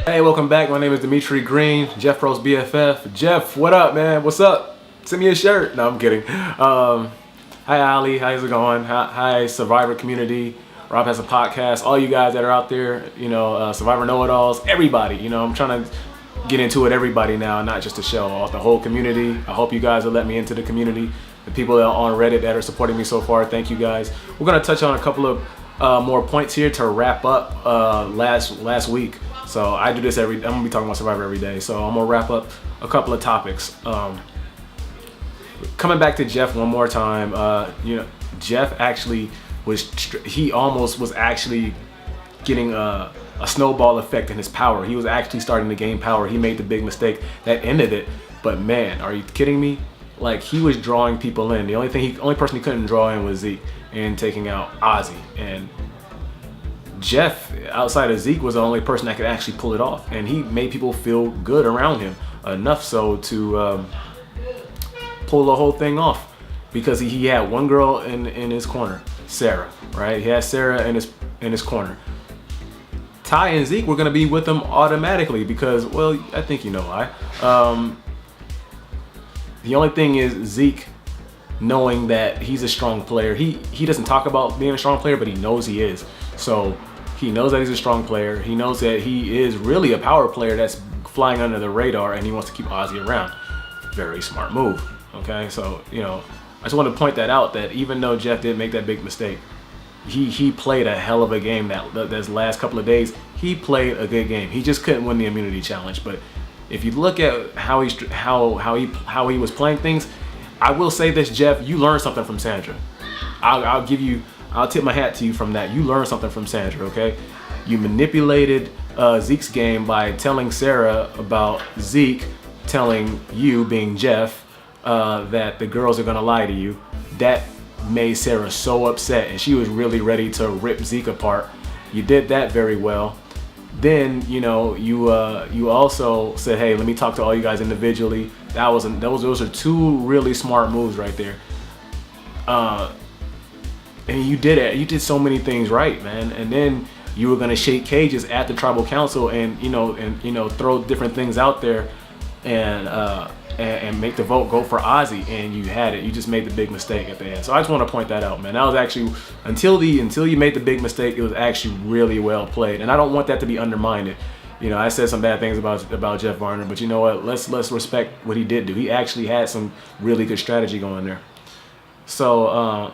Hey, welcome back. My name is Dimitri Greene, Probst BFF. Jeff, what up, man? What's up? Send me a shirt. No, I'm kidding. Hi, Ali. How's it going? Hi, Survivor community. Rob has a podcast. All you guys that are out there, Survivor know-it-alls, everybody. I'm trying to get into it, everybody now, not just the show, the whole community. I hope you guys will let me into the community. The people that are on Reddit that are supporting me so far, thank you guys. We're gonna touch on a couple of more points here to wrap up last week. So I do this I'm gonna be talking about Survivor every day. So I'm gonna wrap up a couple of topics. Coming back to Jeff one more time, Jeff actually almost was actually getting a snowball effect in his power. He was actually starting to gain power. He made the big mistake that ended it. But man, are you kidding me? Like, he was drawing people in. The only person he couldn't draw in was Zeke, and taking out Ozzy. And Jeff, outside of Zeke, was the only person that could actually pull it off. And he made people feel good around him, enough so to pull the whole thing off. Because he had one girl in his corner, Sarah, right? He had Sarah in his corner. Ty and Zeke were gonna be with him automatically because, well, I think you know why. The only thing is Zeke, knowing that he's a strong player, he doesn't talk about being a strong player, but he knows he is. So he knows that he's a strong player. He knows that he is really a power player that's flying under the radar, and he wants to keep Ozzy around. Very smart move. Okay, so I just want to point that out, that even though Jeff did make that big mistake, he played a hell of a game those last couple of days. He played a good game. He just couldn't win the immunity challenge. But if you look at how he was playing things, I will say this, Jeff, you learned something from Sandra. I'll tip my hat to you from that. You learned something from Sandra, okay? You manipulated Zeke's game by telling Sarah about Zeke telling you, being Jeff, that the girls are gonna lie to you. That made Sarah so upset, and she was really ready to rip Zeke apart. You did that very well. Then you also said, hey, let me talk to all you guys individually. Those are two really smart moves right there. And you did it. You did so many things right, man. And then you were gonna shake cages at the tribal council and throw different things out there and make the vote go for Ozzy, and you had it. You just made the big mistake at the end. So I just want to point that out, man. That was actually, until you made the big mistake, it was actually really well played, and I don't want that to be undermined. I said some bad things about Jeff Varner, but you know what? Let's respect what he did do. He actually had some really good strategy going there. So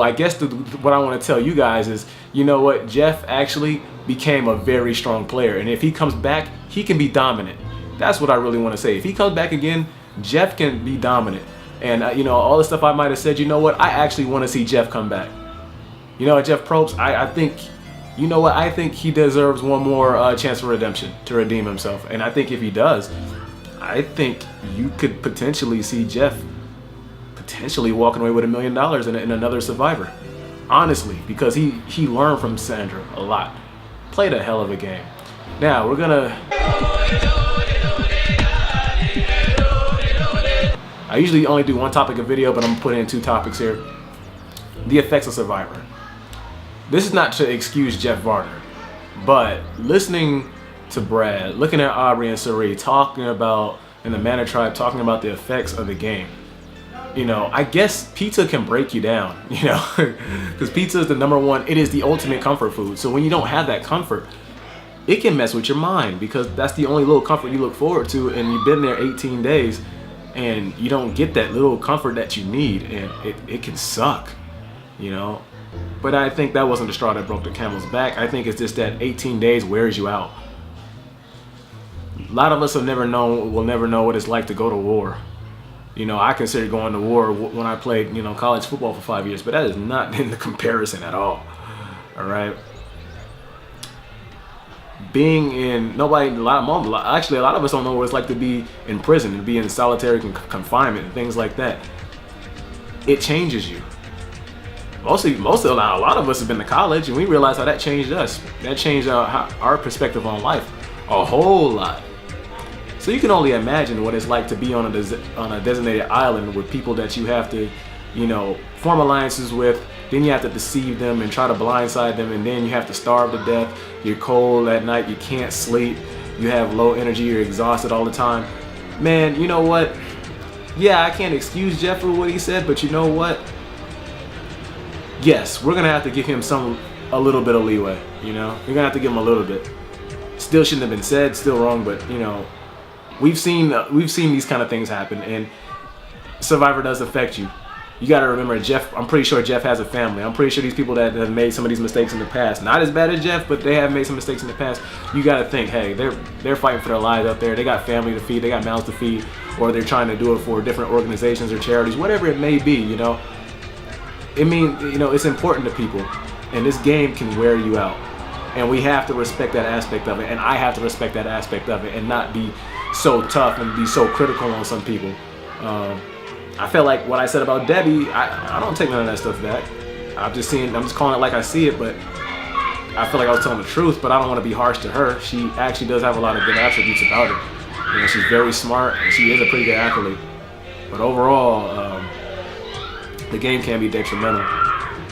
I guess what I want to tell you guys is, you know what? Jeff actually became a very strong player, and if he comes back, he can be dominant. That's what I really want to say. If he comes back again, Jeff can be dominant. And all the stuff I might have said, you know what? I actually want to see Jeff come back. Jeff Probst, I think, I think he deserves one more chance for redemption, to redeem himself. And I think if he does, I think you could potentially see Jeff potentially walking away with $1 million in another Survivor. Honestly, because he learned from Sandra a lot. Played a hell of a game. Now, we're gonna... I usually only do one topic a video, but I'm gonna put in two topics here. The effects of Survivor. This is not to excuse Jeff Varner, but listening to Brad, looking at Aubrey and Sari talking about, and the Manor Tribe talking about the effects of the game. I guess pizza can break you down, because pizza is the number one, it is the ultimate comfort food. So when you don't have that comfort, it can mess with your mind, because that's the only little comfort you look forward to, and you've been there 18 days and you don't get that little comfort that you need, and it can suck, But I think that wasn't the straw that broke the camel's back. I think it's just that 18 days wears you out. A lot of us will never know what it's like to go to war. I considered going to war when I played, college football for 5 years, but that is not in the comparison at all. All right. Being in, a lot of us don't know what it's like to be in prison and be in solitary confinement and things like that. It changes you. A lot of us have been to college, and we realize how that changed us. That changed our perspective on life a whole lot. So you can only imagine what it's like to be on a designated island with people that you have to, form alliances with, Then you have to deceive them and try to blindside them, and then you have to starve to death. You're cold at night, you can't sleep, you have low energy, you're exhausted all the time. Man, you know what? Yeah, I can't excuse Jeff for what he said, but you know what? Yes, we're gonna have to give him a little bit of leeway. You know, you're gonna have to give him a little bit. Still shouldn't have been said, still wrong, but you know, we've seen these kind of things happen, and Survivor does affect you. You got to remember, Jeff. I'm pretty sure Jeff has a family. I'm pretty sure these people that have made some of these mistakes in the past, not as bad as Jeff, but they have made some mistakes in the past. You got to think, hey, they're fighting for their lives out there. They got family to feed, they got mouths to feed, or they're trying to do it for different organizations or charities, whatever it may be. You know, it's important to people, and this game can wear you out, and we have to respect that aspect of it, and I have to respect that aspect of it, and not be so tough and be so critical on some people. I feel like what I said about Debbie, I don't take none of that stuff back. I'm just calling it like I see it, but I feel like I was telling the truth, but I don't want to be harsh to her. She actually does have a lot of good attributes about her. You know, she's very smart, and she is a pretty good athlete. But overall, the game can be detrimental.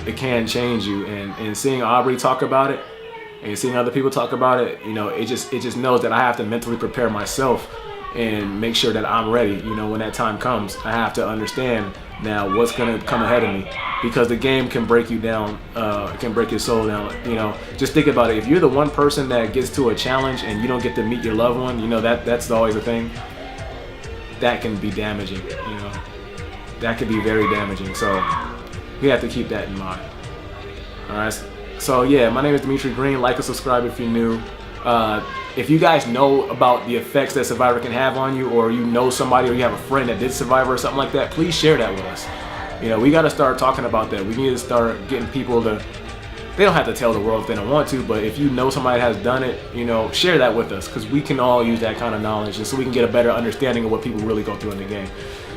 It can change you, and seeing Aubrey talk about it, and seeing other people talk about it, you know, it just knows that I have to mentally prepare myself and make sure that I'm ready. You know, when that time comes, I have to understand now what's gonna come ahead of me, because the game can break you down, it can break your soul down. You know, just think about it. If you're the one person that gets to a challenge and you don't get to meet your loved one, you know, that's always a thing. That can be damaging. You know, that could be very damaging. So we have to keep that in mind. All right. So yeah, my name is Dimitri Greene. Like and subscribe if you're new. If you guys know about the effects that Survivor can have on you, or you know somebody, or you have a friend that did Survivor or something like that, please share that with us. You know, we got to start talking about that. We need to start getting people to, they don't have to tell the world if they don't want to, but if you know somebody has done it, you know, share that with us, because we can all use that kind of knowledge, and so we can get a better understanding of what people really go through in the game.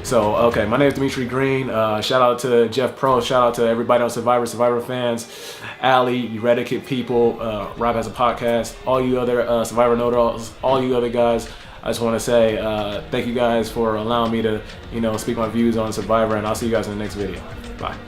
So, okay, my name is Dimitri Greene. Shout out to Jeff Probst. Shout out to everybody on Survivor fans, Allie, Eradicate people, Rob has a podcast, all you other Survivor know-it-alls, all you other guys. I just want to say thank you guys for allowing me to, you know, speak my views on Survivor, and I'll see you guys in the next video. Bye.